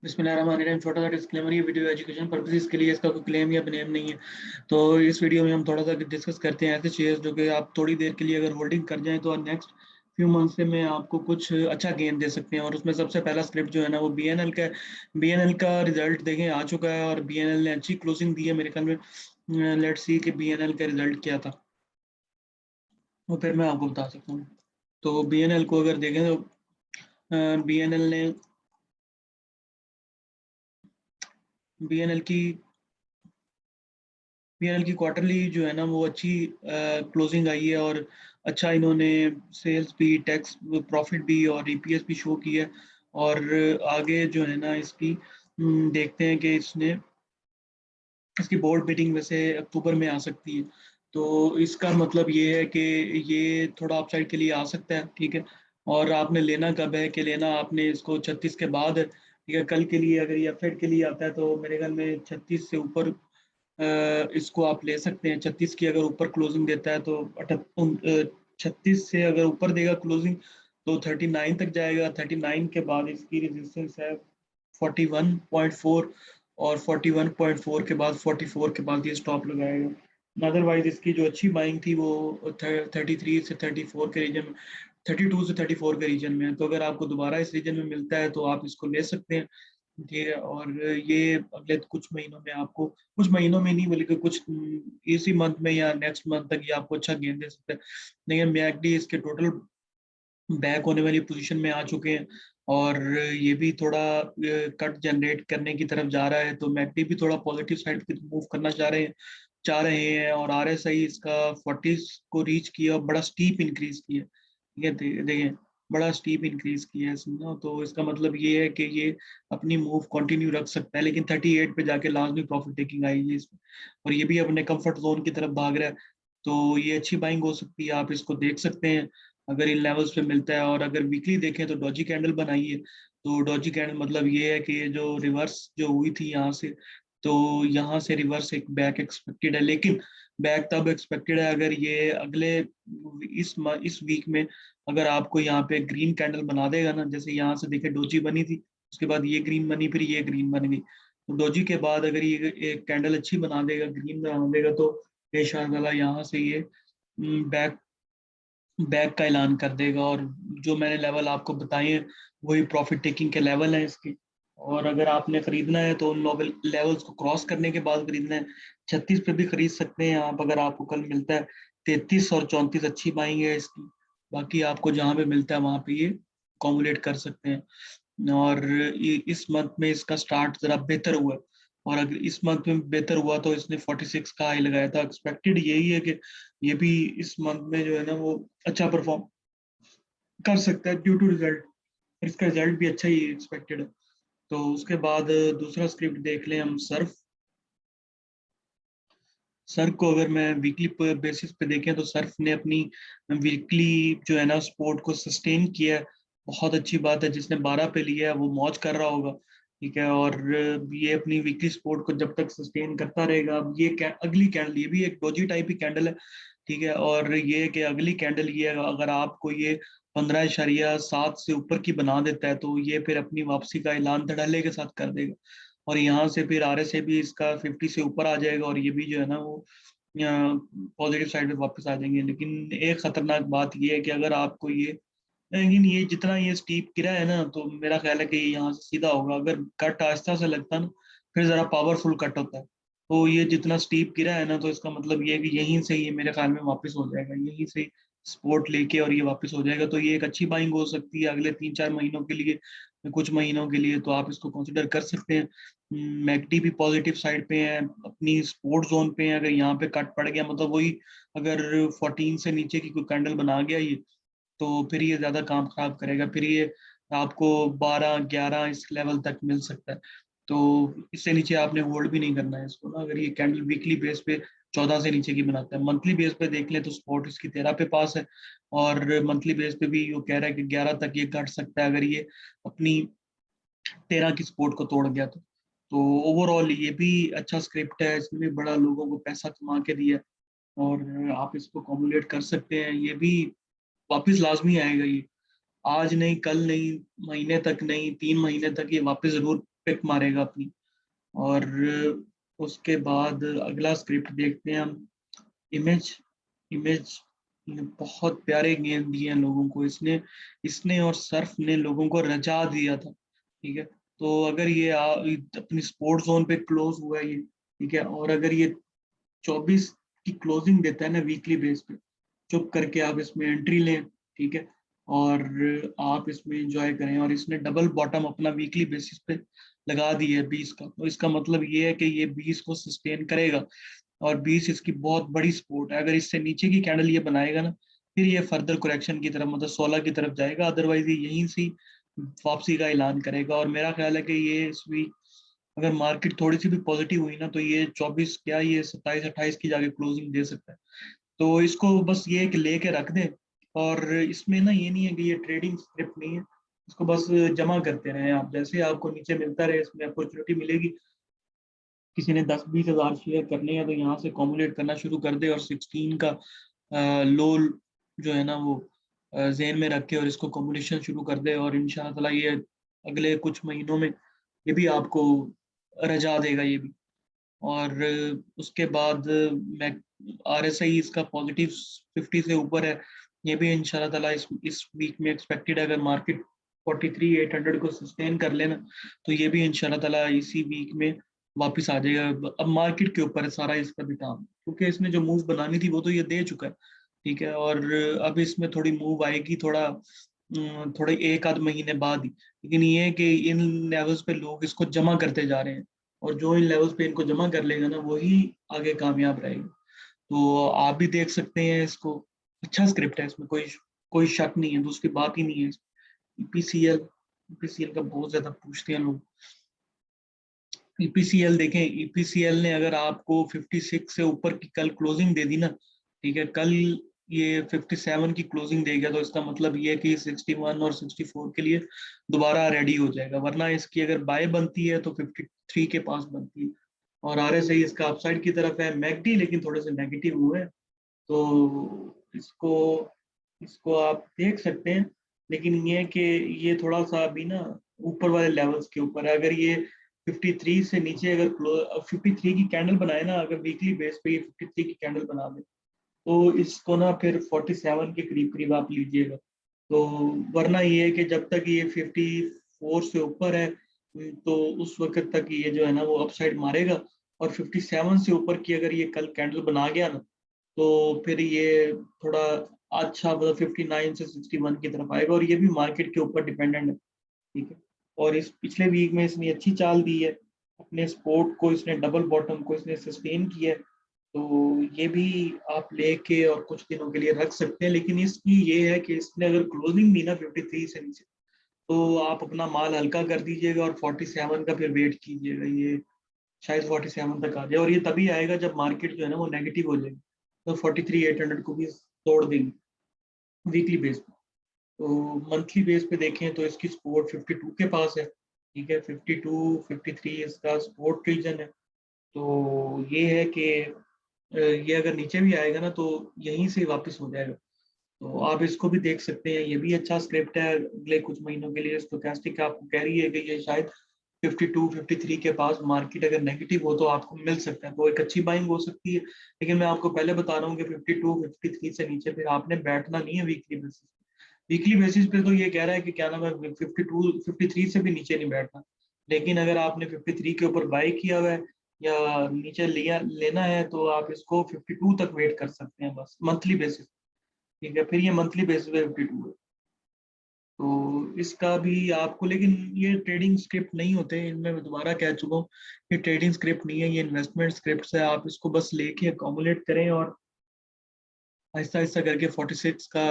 बिस्मिल्लाहिर्रहमानिर्रहीम। छोटा सा डिस्क्लेमर, ये वीडियो एजुकेशन पर्पसेस के लिए, इसका कोई क्लेम या ब्लेम नहीं है। तो इस वीडियो में हम थोड़ा सा डिस्कस करते हैं ऐसे शेयर्स जो कि आप थोड़ी देर के लिए अगर होल्डिंग कर जाएं तो नेक्स्ट फ्यू मंथ से में आपको कुछ अच्छा गेन दे सकते हैं। और उसमें सबसे पहला स्क्रिप्ट जो है ना वो बीएनएल का है। बीएनएल का रिजल्ट देखें आ चुका है और बीएनएल ने अच्छी क्लोजिंग दी है मेरे ख्याल में। लेट्स सी कि बीएनएल का रिजल्ट क्या था, वो फिर मैं आपको बता सकता हूँ। तो बीएनएल को अगर देखें तो बीएनएल ने बीएनएल की बीएनएल की क्वार्टरली जो है ना वो अच्छी क्लोजिंग आई है और अच्छा इन्होंने सेल्स भी, टैक्स प्रॉफिट भी और ईपीएस भी शो की है। और आगे जो है ना इसकी देखते हैं कि इसकी बोर्ड मीटिंग वैसे अक्टूबर में आ सकती है। तो इसका मतलब ये है कि ये थोड़ा अपसाइड के लिए आ सकता है, ठीक है। और आपने लेना कब है कि लेना आपने इसको 36 के बाद है, ठीक है। कल के लिए अगर ये अपसाइड के लिए आता है तो मेरे ख्याल में 36 से ऊपर इसको आप ले सकते हैं। 36 की अगर ऊपर क्लोजिंग देता है तो 36 से अगर ऊपर देगा क्लोजिंग तो 39 तक जाएगा। 39 के बाद इसकी रेजिस्टेंस है 41.4 और 41.4 के बाद 44 के बाद ये स्टॉप लगाएगा। अदरवाइज इसकी जो अच्छी बाइंग थी वो 33 से 34 के रीजन में, 32 से 34 के रीजन में है। तो अगर आपको दोबारा इस रीजन में मिलता है तो आप इसको ले सकते हैं, ठीक है। और ये अगले कुछ महीनों में आपको, कुछ महीनों में नहीं बल्कि कुछ इसी मंथ में या नेक्स्ट मंथ तक ये आपको अच्छा गेन दे सकता है। लेकिन मैकडी इसके टोटल बैक होने वाली पोजीशन में आ चुके हैं और ये भी थोड़ा कट जनरेट करने की तरफ जा रहा है। तो मैकडी भी थोड़ा पॉजिटिव साइड की मूव करना चाह रहे हैं और आरएसआई इसका 40 को रीच किया और बड़ा स्टीप इंक्रीज किया, ठीक है। देखें, बड़ा स्टीप इंक्रीज किया है इसने ना। तो इसका मतलब ये है कि ये अपनी मूव कंटिन्यू रख सकता है, लेकिन 38 पे जाके लाजमी प्रॉफिट टेकिंग आई है इसमें और ये भी अपने कंफर्ट जोन की तरफ भाग रहा है। तो ये अच्छी बाइंग हो सकती है, आप इसको देख सकते हैं अगर इन लेवल्स पे मिलता है। और अगर वीकली देखें तो डॉजी कैंडल बनाई है। तो डॉजी कैंडल मतलब ये है कि ये जो रिवर्स जो हुई थी यहाँ से, तो यहाँ से रिवर्स एक बैक एक्सपेक्टेड है। लेकिन बैक तब एक्सपेक्टेड है अगर ये अगले इस वीक में अगर आपको यहाँ पे ग्रीन कैंडल बना देगा ना, जैसे यहाँ से देखे डोजी बनी थी, उसके बाद ये ग्रीन बनी, फिर ये ग्रीन बन गई। तो डोजी के बाद अगर ये एक कैंडल अच्छी बना देगा, ग्रीन बना देगा, तो इंशाअल्लाह यहाँ से ये बैक बैक का ऐलान कर देगा। और जो मैंने लेवल आपको बताए हैं वही प्रॉफिट टेकिंग के लेवल हैं इसके। और अगर आपने खरीदना है तो उन लेवल्स को क्रॉस करने के बाद खरीदना है। 36 पे भी खरीद सकते हैं आप अगर आपको कल मिलता है। 33 और 34 अच्छी बाइंग है इसकी। बाकी आपको जहाँ पे मिलता है वहां पे ये अकोमोडेट कर सकते हैं। और इस मंथ में इसका स्टार्ट जरा बेहतर हुआ है और अगर इस मंथ में बेहतर हुआ तो इसने 46 का हाई लगाया था। एक्सपेक्टेड यही है कि ये भी इस मंथ में जो है ना वो अच्छा परफॉर्म कर सकता है ड्यू टू रिजल्ट। इसका रिजल्ट भी अच्छा ही एक्सपेक्टेड है। तो उसके बाद दूसरा स्क्रिप्ट देख लें हम, सर्फ। सर्फ को अगर मैं वीकली बेसिस पे देखें तो सर्फ ने अपनी वीकली जो है ना स्पोर्ट को सस्टेन किया है। बहुत अच्छी बात है, जिसने 12 पे लिया है वो मौज कर रहा होगा, ठीक है। और ये अपनी वीकली स्पोर्ट को जब तक सस्टेन करता रहेगा, अब ये अगली कैंडल, ये भी एक डोजी टाइप की कैंडल है, ठीक है। और ये कि अगली कैंडल ये अगर आपको ये 15.7 से ऊपर की बना देता है तो ये फिर अपनी वापसी का ऐलान धड़ल्ले के साथ कर देगा। और यहाँ से फिर आरएसए भी इसका 50 से ऊपर आ जाएगा और ये भी जो है ना वो पॉजिटिव साइड में वापस आ जाएंगे। लेकिन एक खतरनाक बात ये है कि अगर आपको ये, लेकिन ये जितना ये स्टीप गिरा है ना तो मेरा ख्याल है कि ये यहाँ से सीधा होगा। अगर कट आहिस्ता से लगता है ना फिर जरा पावरफुल कट होता है। तो ये जितना स्टीप गिरा है ना तो इसका मतलब ये है कि यहीं से ये मेरे ख्याल में वापस हो जाएगा, यहीं से सपोर्ट लेके और ये वापस हो जाएगा। तो ये एक अच्छी बाइंग हो सकती है अगले 3-4 महीनों के लिए, कुछ महीनों के लिए। तो आप इसको कंसिडर कर सकते हैं। मैकडी भी पॉजिटिव साइड पे है, अपनी सपोर्ट जोन पे है। अगर यहाँ पे कट पड़ गया मतलब वही, अगर 14 से नीचे की कोई कैंडल बना गया ये, तो फिर ये ज्यादा काम खराब करेगा। फिर ये आपको 12-11 इस लेवल तक मिल सकता है। तो इससे नीचे आपने होल्ड भी नहीं करना है इसको ना, अगर ये कैंडल वीकली बेस पे 14 से नीचे की बनाता है। मंथली बेस पे देख ले तो सपोर्ट इसकी 13 पे पास है और मंथली बेस पे भी वो कह रहा है कि 11 तक ये घट सकता है अगर ये अपनी 13 की सपोर्ट को तोड़ गया तो ओवरऑल ये भी अच्छा स्क्रिप्ट है, इसमें भी बड़ा लोगों को पैसा कमा के दिया है और आप इसको कॉमुलेट कर सकते हैं। ये भी वापस लाजमी आएगा, ये आज नहीं, कल नहीं, महीने तक नहीं, 3 महीने तक ये वापस जरूर पिक मारेगा अपनी। और उसके बाद अगला स्क्रिप्ट देखते हैं हम, इमेज। इमेज ने बहुत प्यारे गेम दिए हैं लोगों को, इसने इसने और सर्फ ने लोगों को रजा दिया था। ठीक है, तो अगर ये अपनी स्पोर्ट जोन पे क्लोज हुआ है ये, ठीक है, और अगर ये 24 की क्लोजिंग देता है ना वीकली बेस पे, चुप करके आप इसमें एंट्री लें, ठीक है, और आप इसमें एंजॉय करें। और इसने डबल बॉटम अपना वीकली बेसिस पे लगा दी है 20 का, तो इसका मतलब ये है कि ये 20 को सस्टेन करेगा, और 20 इसकी बहुत बड़ी सपोर्ट है। अगर इससे नीचे की कैंडल ये बनाएगा ना, फिर ये फर्दर करेक्शन की तरफ, मतलब 16 की तरफ जाएगा, अदरवाइज ये यहीं से वापसी का ऐलान करेगा। और मेरा ख्याल है कि ये इस वीक अगर मार्केट थोड़ी सी भी पॉजिटिव हुई ना, तो ये 24 क्या, ये 27-28 की जाके क्लोजिंग दे सकता है। तो इसको बस ये कि लेके रख दें। और इसमें ना ये नहीं है कि ये ट्रेडिंग स्क्रिप्ट नहीं है, इसको बस जमा करते रहें आप, जैसे आपको नीचे मिलता रहे इसमें अपॉर्चुनिटी मिलेगी। किसी ने 10-20 हजार शेयर करने हैं तो यहाँ से कॉमुलेट करना शुरू कर दे, और 16 का लो जो है ना वो जेन में रख के और इसको कॉम्बिनेशन शुरू कर दे, और इंशाल्लाह ताला ये अगले कुछ महीनों में ये भी आपको रजा देगा ये भी। और उसके बाद मैं RSI इसका पॉजिटिव 50 से ऊपर है, ये भी इंशाल्लाह ताला इस वीक में एक्सपेक्टेड है। अगर मार्केट 43,800 को सस्टेन कर लेना, तो ये भी इंशाल्लाह ताला इसी वीक में वापस आ जाएगा। अब मार्केट के ऊपर है सारा इसका भी काम, क्योंकि इसने जो मूव बनानी थी वो तो ये दे चुका है, ठीक है। और अब इसमें थोड़ी मूव आएगी, थोड़े एक आध महीने बाद ही, लेकिन ये है कि इन लेवल्स पे लोग इसको जमा करते जा रहे हैं, और जो इन लेवल्स पे इनको जमा कर लेगा ना, वही आगे कामयाब रहेगा। तो आप भी देख सकते हैं इसको, अच्छा स्क्रिप्ट है, इसमें कोई कोई शक नहीं है, दूसरी बात ही नहीं है। ईपीसीएल, ईपीसीएल का बहुत ज्यादा पूछते हैं लोग। ईपीसीएल देखें, ईपीसीएल ने अगर आपको 56 से ऊपर की कल क्लोजिंग दे दी ना, ठीक है, कल ये 57 की क्लोजिंग देगा, तो इसका मतलब ये है कि 61 और 64 के लिए दोबारा रेडी हो जाएगा। वरना इसकी अगर बाय बनती है तो 53 के पास बनती है। और RSI इसका अपसाइड की तरफ है, मैकडी लेकिन थोड़े से नेगेटिव हुए हैं, तो इसको इसको आप देख सकते हैं। लेकिन ये है कि ये थोड़ा सा अभी ना ऊपर वाले लेवल्स के ऊपर है। अगर ये 53 से नीचे अगर 53 की कैंडल बनाए ना, अगर वीकली बेस पे ये 53 की कैंडल बना दे, तो इसको ना फिर 47 के करीब करीब आप लीजिएगा। तो वरना ये है कि जब तक ये 54 से ऊपर है, तो उस वक्त तक ये जो है ना वो अपसाइड मारेगा। और 57 से ऊपर की अगर ये कल कैंडल बना गया ना, तो फिर ये थोड़ा अच्छा, मतलब 59 से 61 की तरफ आएगा, और ये भी मार्केट के ऊपर डिपेंडेंट है, ठीक है। और इस पिछले वीक में इसने अच्छी चाल दी है, अपने सपोर्ट को इसने, डबल बॉटम को इसने सस्टेन किया है, तो ये भी आप लेके और कुछ दिनों के लिए रख सकते हैं। लेकिन इसकी ये है कि इसने अगर क्लोजिंग दी ना 53 से नीचे, तो आप अपना माल हल्का कर दीजिएगा और 47 का फिर वेट कीजिएगा, ये शायद 47 तक आ जाए। और ये तभी आएगा जब मार्केट जो है ना वो नेगेटिव हो जाएगी, तो 43,800 को भी तोड़ देगी वीकली बेस पे। तो मंथली बेस पे देखें तो इसकी सपोर्ट 52 के पास है, ठीक है, 52 53 इसका सपोर्ट रीजन है। तो ये है कि ये अगर नीचे भी आएगा ना, तो यहीं से वापस हो जाएगा। तो आप इसको भी देख सकते हैं, ये भी अच्छा स्क्रिप्ट है अगले कुछ महीनों के लिए। स्टोचैस्टिक आपको कह रही है कि ये शायद 52 53 के पास मार्केट अगर नेगेटिव हो तो आपको मिल सकता है, तो एक अच्छी बाइंग हो सकती है। लेकिन मैं आपको पहले बता रहा हूँ कि 52 53 से नीचे फिर आपने बैठना नहीं है वीकली बेसिस। वीकली बेसिस पे तो ये कह रहा है कि क्या नाम है, 52 53 से भी नीचे नहीं बैठना। लेकिन अगर आपने 53 के ऊपर बाई किया हुआ है या नीचे लिया लेना है, तो आप इसको 52 तक वेट कर सकते हैं बस मंथली बेसिस, ठीक है। फिर ये मंथली बेसिस पे 52 है, तो इसका भी आपको, लेकिन ये ट्रेडिंग स्क्रिप्ट नहीं होते इनमें, मैं दोबारा कह चुका हूँ, ये ट्रेडिंग स्क्रिप्ट नहीं है, ये इन्वेस्टमेंट स्क्रिप्ट है। आप इसको बस लेके अकोमुलेट करें और आहिस्ता आहिस्ता करके 46 का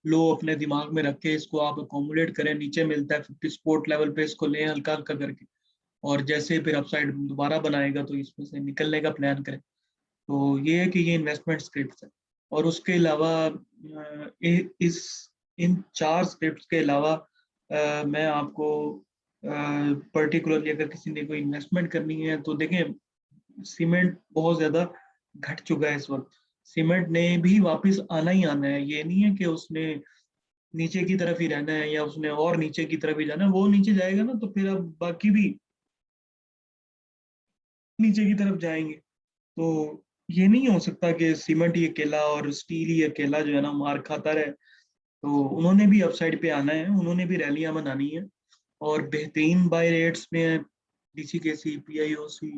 लो अपने दिमाग में रख के इसको आप अकोमुलेट करें। नीचे मिलता है 50 सपोर्ट लेवल पे, इसको लें हल्का हल्का करके, और जैसे फिर अपसाइड दोबारा बनाएगा तो इसमें से निकलने का प्लान करें। तो ये है कि ये इन्वेस्टमेंट स्क्रिप्ट है। और उसके अलावा इस इन 4 स्क्रिप्ट के अलावा मैं आपको पर्टिकुलरली अगर किसी ने कोई इन्वेस्टमेंट करनी है तो देखें, सीमेंट बहुत ज्यादा घट चुका है इस वक्त। सीमेंट ने भी वापस आना ही आना है, ये नहीं है कि उसने नीचे की तरफ ही रहना है या उसने और नीचे की तरफ ही जाना है। वो नीचे जाएगा ना, तो फिर अब बाकी भी नीचे की तरफ जाएंगे। तो ये नहीं हो सकता कि सीमेंट ही अकेला और स्टील ही अकेला जो है ना मार खाता रहे। तो उन्होंने भी अपसाइड पे आना है, उन्होंने भी रैलियां बनानी है और बेहतरीन बाय रेट्स में डीसीकेसी, पीआईओसी,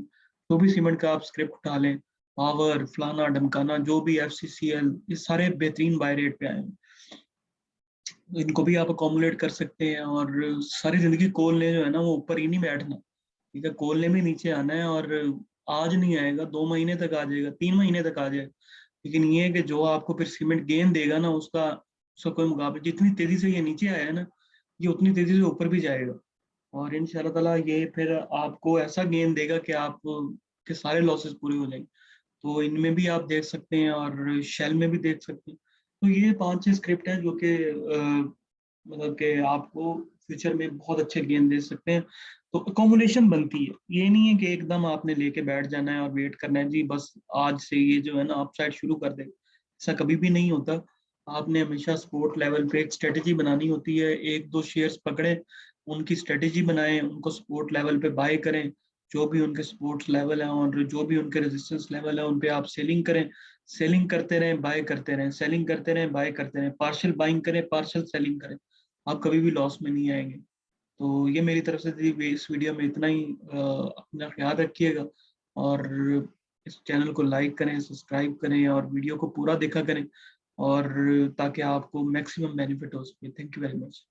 जो भी सीमेंट का आप स्क्रिप्ट उठा लें, पावर, फलाना ढमकाना, जो भी एफसीसीएल, ये सारे बेहतरीन बाय रेट पे आए हैं। इनको भी आप अकोमोडेट कर सकते हैं और सारी जिंदगी कोल ने जो है ना वो ऊपर ही नहीं बैठना। ठीक है, कोल ने भी नीचे आना है और आज नहीं आएगा, 2 महीने तक आ जाएगा, 3 महीने तक आ जाएगा। लेकिन ये है कि जो आपको फिर सीमेंट गेन देगा ना, उसका कोई मुकाबला, जितनी तेजी से ये नीचे आया है ना, ये उतनी तेजी से ऊपर भी जाएगा। और इंशाल्लाह ताला ये फिर आपको ऐसा गेन देगा कि आप के सारे लॉसेस पूरे हो जाएंगे। तो इनमें भी आप देख सकते हैं और शेल में भी देख सकते हैं। तो ये 5-6 स्क्रिप्ट हैं जो कि मतलब कि आपको फ्यूचर में बहुत अच्छे गेन दे सकते हैं। तो अकोमोडेशन बनती है, ये नहीं है कि एकदम आपने लेके बैठ जाना है और वेट करना है जी बस आज से ये जो है ना अपसाइड शुरू कर दे, ऐसा कभी भी नहीं होता। आपने हमेशा स्पोर्ट लेवल पे एक स्ट्रेटेजी बनानी होती है, एक दो शेयर्स पकड़े, उनकी स्ट्रेटेजी बनाएं, उनको स्पोर्ट लेवल पे बाय करें, जो भी उनके सपोर्ट्स लेवल है और जो भी उनके रेजिस्टेंस लेवल है उन पे आप सेलिंग करें, सेलिंग करते रहें, बाय करते रहें, सेलिंग करते रहें, बाय करते रहें, पार्शियल बाइंग करें, पार्शियल सेलिंग करें, आप कभी भी लॉस में नहीं आएंगे। तो ये मेरी तरफ से थी इस वीडियो में इतना ही। अपना ख्याल रखिएगा और इस चैनल को लाइक करें, सब्सक्राइब करें और वीडियो को पूरा देखा करें और ताकि आपको मैक्सिमम बेनिफिट हो सके। Thank you very much.